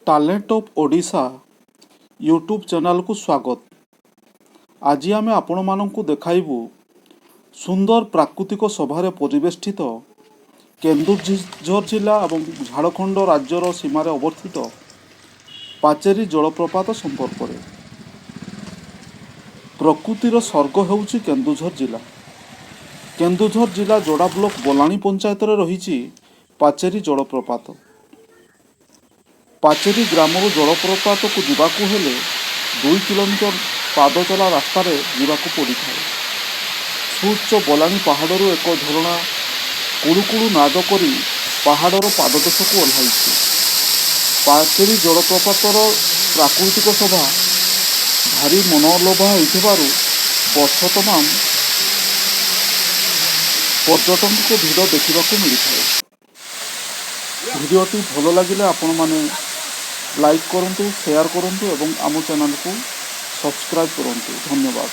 Talent of Odisha YouTube ଚ୍ୟାନେଲକୁ ସ୍ୱାଗତ। ଆଜି ଆମେ ଆପଣମାନଙ୍କୁ ଦେଖାଇବୁ ସୁନ୍ଦର ପ୍ରାକୃତିକ ଶୋଭାରେ ପରିବେଷ୍ଟିତ କେନ୍ଦୁଝର ଜିଲ୍ଲା ଏବଂ ଝାଡ଼ଖଣ୍ଡ ରାଜ୍ୟର ସୀମାରେ ଅବସ୍ଥିତ ପାଚେରୀ ଜଳପ୍ରପାତ ସମ୍ପର୍କରେ। ପ୍ରକୃତିର ସ୍ୱର୍ଗ ହେଉଛି କେନ୍ଦୁଝର ଜିଲ୍ଲା। କେନ୍ଦୁଝର ଜିଲ୍ଲା ଯୋଡ଼ା ବ୍ଲକ ବଲାଣି ପଞ୍ଚାୟତରେ ରହିଛି ପାଚେରୀ ଜଳପ୍ରପାତ। ପାଚେରୀ ଗ୍ରାମରୁ ଜଳପ୍ରପାତକୁ ଯିବାକୁ ହେଲେ 2 କିଲୋମିଟର ପାଦ ଚଲା ରାସ୍ତାରେ ଯିବାକୁ ପଡ଼ିଥାଏ। ସୁଉଚ୍ଚ ବଲାଣି ପାହାଡ଼ରୁ ଏକ ଝରଣା କୁଳୁ କୁଳୁ ନାଦ କରି ପାହାଡ଼ର ପାଦଦେଶକୁ ଓହ୍ଲାଇଛି। ପାଚେରୀ ଜଳପ୍ରପାତର ପ୍ରାକୃତିକ ଶୋଭା ଭାରି ମନଲୋଭା ହୋଇଥିବାରୁ ବର୍ଷ ତମାମ ପର୍ଯ୍ୟଟକଙ୍କ ଭିଡ଼ ଦେଖିବାକୁ ମିଳିଥାଏ। ଭିଡ଼ିଓଟି ଭଲ ଲାଗିଲେ ଆପଣମାନେ ଲାଇକ୍ କରନ୍ତୁ, ସେୟାର କରନ୍ତୁ ଏବଂ ଆମ ଚ୍ୟାନେଲକୁ ସବସ୍କ୍ରାଇବ୍ କରନ୍ତୁ। ଧନ୍ୟବାଦ।